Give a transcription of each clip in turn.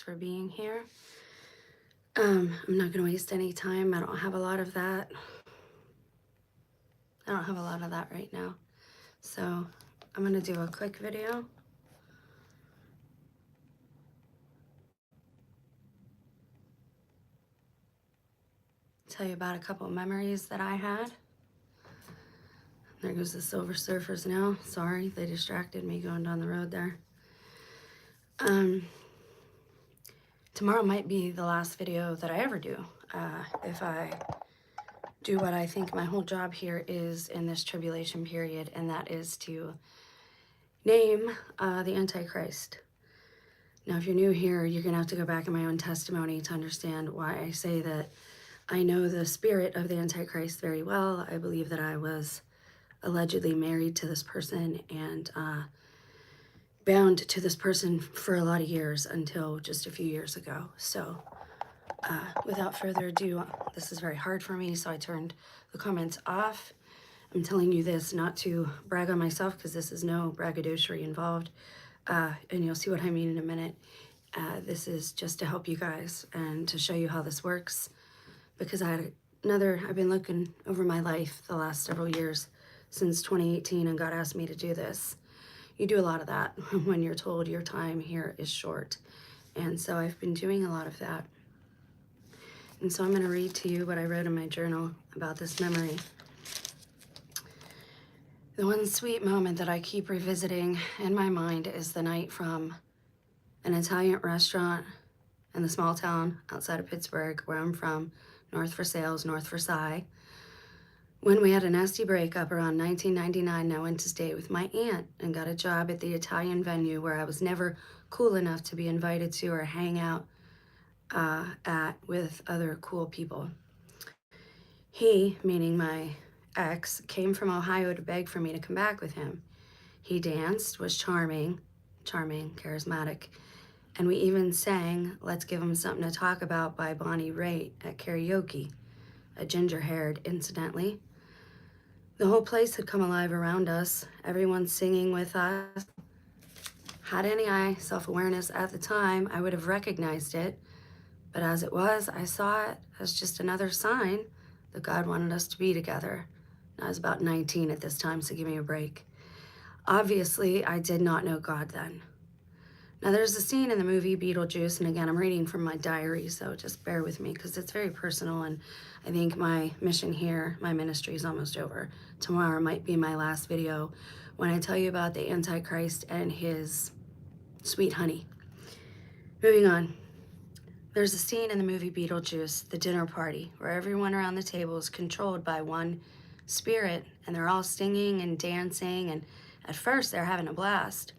for being here. I'm not going to waste any time. I don't have a lot of that. I don't have a lot of that right now. So I'm going to do a quick video. Tell you about a couple of memories that I had. There goes the Silver Surfers now. Sorry, they distracted me going down the road there. Tomorrow might be the last video that I ever do. If I do what I think my whole job here is in this tribulation period, and that is to name the Antichrist. Now, if you're new here, you're going to have to go back in my own testimony to understand why I say that I know the spirit of the Antichrist very well. I believe that I was allegedly married to this person and bound to this person for a lot of years until just a few years ago. So without further ado, this is very hard for me, so I turned the comments off. I'm telling you this not to brag on myself, because this is no braggadociory involved, and you'll see what I mean in a minute. This is just to help you guys and to show you how this works, because I've been looking over my life the last several years since 2018, and God asked me to do this. You do a lot of that when you're told your time here is short. And so I've been doing a lot of that. And so I'm going to read to you what I wrote in my journal about this memory. The one sweet moment that I keep revisiting in my mind is the night from an Italian restaurant in the small town outside of Pittsburgh, where I'm from, North Versailles, North Versailles. When we had a nasty breakup around 1999, I went to stay with my aunt and got a job at the Italian venue where I was never cool enough to be invited to or hang out with other cool people. He, meaning my ex, came from Ohio to beg for me to come back with him. He danced, was charming, charismatic, and we even sang Let's Give 'Em Something to Talk About by Bonnie Raitt at karaoke, a ginger-haired, incidentally. The whole place had come alive around us, everyone singing with us. Had any self-awareness at the time, I would have recognized it, but as it was, I saw it as just another sign that God wanted us to be together. I was about 19 at this time, so give me a break. Obviously, I did not know God then. Now, there's a scene in the movie Beetlejuice, and again, I'm reading from my diary, so just bear with me, because it's very personal, and I think my mission here, my ministry is almost over. Tomorrow might be my last video when I tell you about the Antichrist and his sweet honey. Moving on. There's a scene in the movie Beetlejuice, the dinner party, where everyone around the table is controlled by one spirit, and they're all singing and dancing, and at first they're having a blast.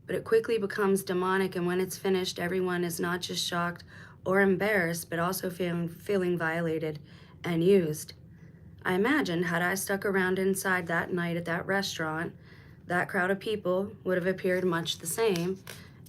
But it quickly becomes demonic, and when it's finished, everyone is not just shocked or embarrassed, but also feeling violated and used. I imagine, had I stuck around inside that night at that restaurant, that crowd of people would have appeared much the same,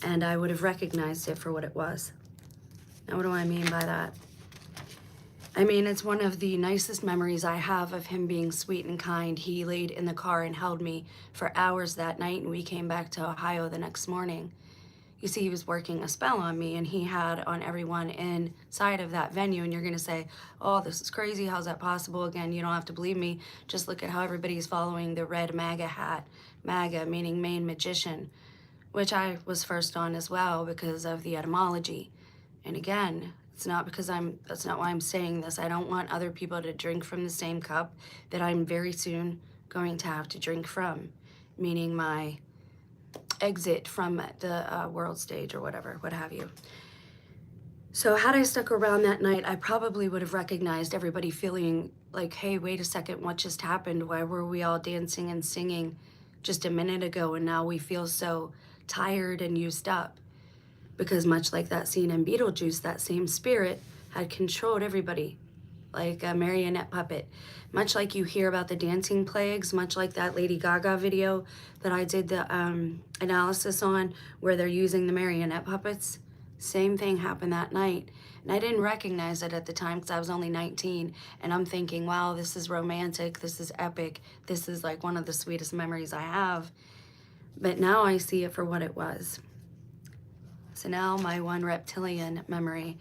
and I would have recognized it for what it was. Now, what do I mean by that? I mean, it's one of the nicest memories I have of him being sweet and kind. He laid in the car and held me for hours that night, and we came back to Ohio the next morning. You see, he was working a spell on me, and he had on everyone inside of that venue, and you're going to say, oh, this is crazy. How's that possible? Again, you don't have to believe me. Just look at how everybody's following the red MAGA hat. MAGA meaning main magician, which I was first on as well because of the etymology. And again, it's not because that's not why I'm saying this. I don't want other people to drink from the same cup that I'm very soon going to have to drink from, meaning my exit from the world stage or whatever, what have you. So had I stuck around that night, I probably would have recognized everybody feeling like, hey, wait a second, what just happened? Why were we all dancing and singing just a minute ago, and now we feel so tired and used up? Because much like that scene in Beetlejuice, that same spirit had controlled everybody like a marionette puppet. Much like you hear about the dancing plagues, much like that Lady Gaga video that I did the analysis on, where they're using the marionette puppets. Same thing happened that night. And I didn't recognize it at the time because I was only 19. And I'm thinking, wow, this is romantic. This is epic. This is like one of the sweetest memories I have. But now I see it for what it was. So now my one reptilian memory.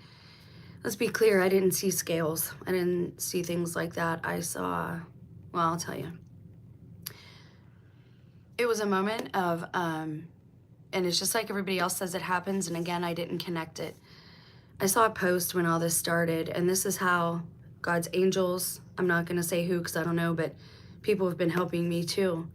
Let's be clear, I didn't see scales. I didn't see things like that. I saw, well, I'll tell you. It was a moment of, and it's just like everybody else says it happens, and again, I didn't connect it. I saw a post when all this started, and this is how God's angels, I'm not going to say who because I don't know, but people have been helping me too.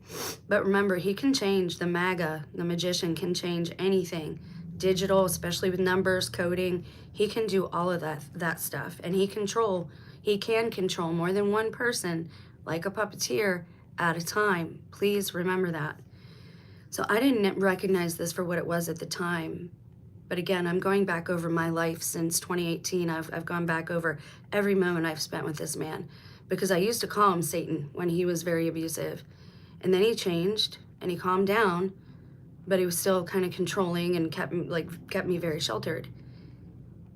But remember, he can change, the MAGA, the magician can change anything. Digital, especially with numbers, coding, he can do all of that stuff. And he can control more than one person, like a puppeteer, at a time. Please remember that. So I didn't recognize this for what it was at the time. But again, I'm going back over my life since 2018. I've gone back over every moment I've spent with this man, because I used to call him Satan when he was very abusive. And then he changed and he calmed down, but he was still kind of controlling and kept me very sheltered.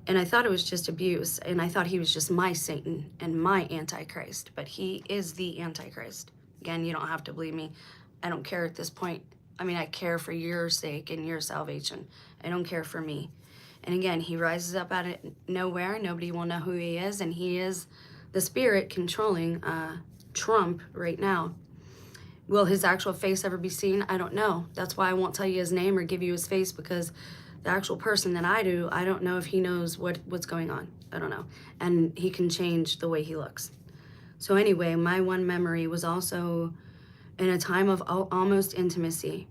And I thought it was just abuse, and I thought he was just my Satan and my Antichrist, but he is the Antichrist. Again, you don't have to believe me. I don't care at this point. I mean, I care for your sake and your salvation. I don't care for me. And again, he rises up out of nowhere. Nobody will know who he is, and he is the spirit controlling Trump right now. Will his actual face ever be seen? I don't know. That's why I won't tell you his name or give you his face, because the actual person that I don't know if he knows what's going on. I don't know. And he can change the way he looks. So anyway, my one memory was also in a time of almost intimacy.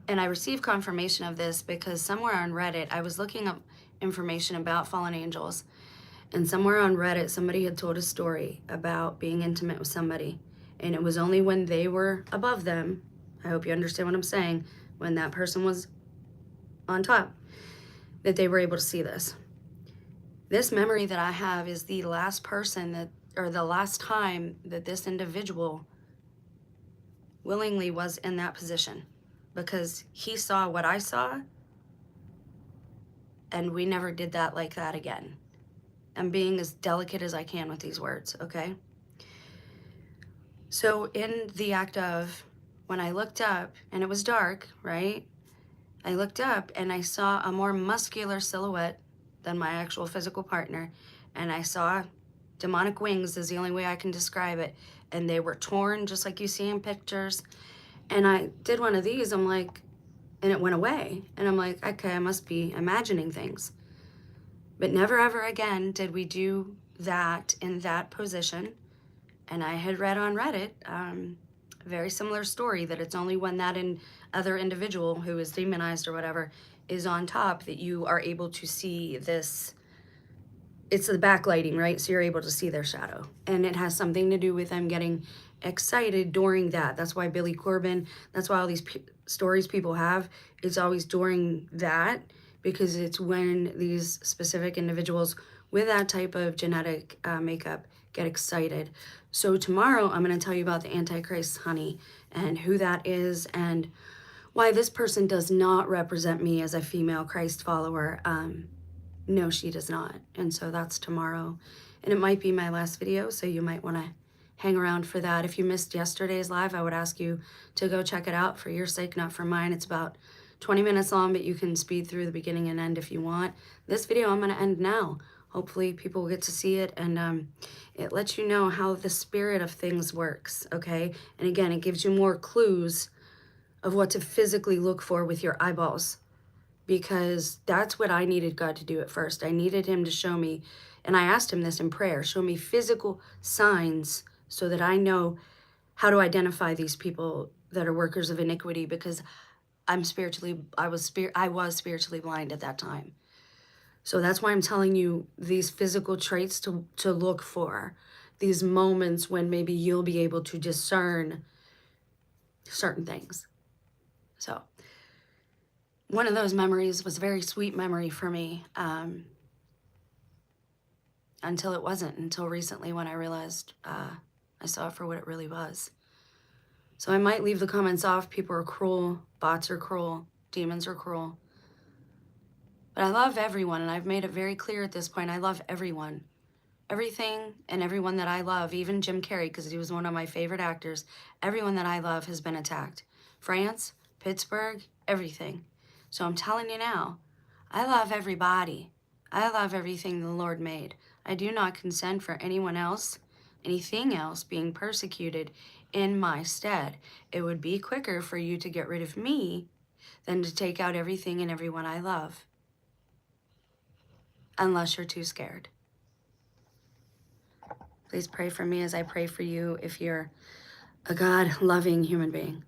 And I received confirmation of this because somewhere on Reddit, I was looking up information about fallen angels. And somewhere on Reddit, somebody had told a story about being intimate with somebody. And it was only when they were above them, I hope you understand what I'm saying, when that person was on top, that they were able to see this. This memory that I have is the last person or the last time that this individual willingly was in that position, because he saw what I saw, and we never did that like that again. I'm being as delicate as I can with these words, okay? So in the act of, when I looked up, and it was dark, right? I looked up and I saw a more muscular silhouette than my actual physical partner, and I saw demonic wings is the only way I can describe it, and they were torn just like you see in pictures. And I did one of these, I'm like, and it went away, and I'm like, okay, I must be imagining things. But never ever again did we do that in that position. And I had read on Reddit a very similar story, that it's only when that other individual who is demonized or whatever is on top that you are able to see this. It's the backlighting, right? So you're able to see their shadow. And it has something to do with them getting excited during that. That's why Billy Corbin, that's why all these stories people have, it's always during that, because it's when these specific individuals with that type of genetic makeup get excited. So tomorrow I'm going to tell you about the Antichrist, honey, and who that is, and why this person does not represent me as a female Christ follower. No, she does not. And so that's tomorrow. And it might be my last video, so you might want to hang around for that. If you missed yesterday's live, I would ask you to go check it out for your sake, not for mine. It's about 20 minutes long, but you can speed through the beginning and end if you want. This video I'm going to end now. Hopefully people will get to see it, and it lets you know how the spirit of things works, okay? And again, it gives you more clues of what to physically look for with your eyeballs, because that's what I needed God to do at first. I needed him to show me, and I asked him this in prayer, show me physical signs so that I know how to identify these people that are workers of iniquity, because I was spiritually blind at that time. So that's why I'm telling you these physical traits to look for, these moments when maybe you'll be able to discern certain things. So one of those memories was a very sweet memory for me, until it wasn't, until recently when I realized I saw it for what it really was. So I might leave the comments off. People are cruel, bots are cruel, demons are cruel. But I love everyone, and I've made it very clear at this point, I love everyone. Everything and everyone that I love, even Jim Carrey, because he was one of my favorite actors, everyone that I love has been attacked. France, Pittsburgh, everything. So I'm telling you now, I love everybody. I love everything the Lord made. I do not consent for anyone else, anything else being persecuted in my stead. It would be quicker for you to get rid of me than to take out everything and everyone I love. Unless you're too scared. Please pray for me as I pray for you if you're a God-loving human being.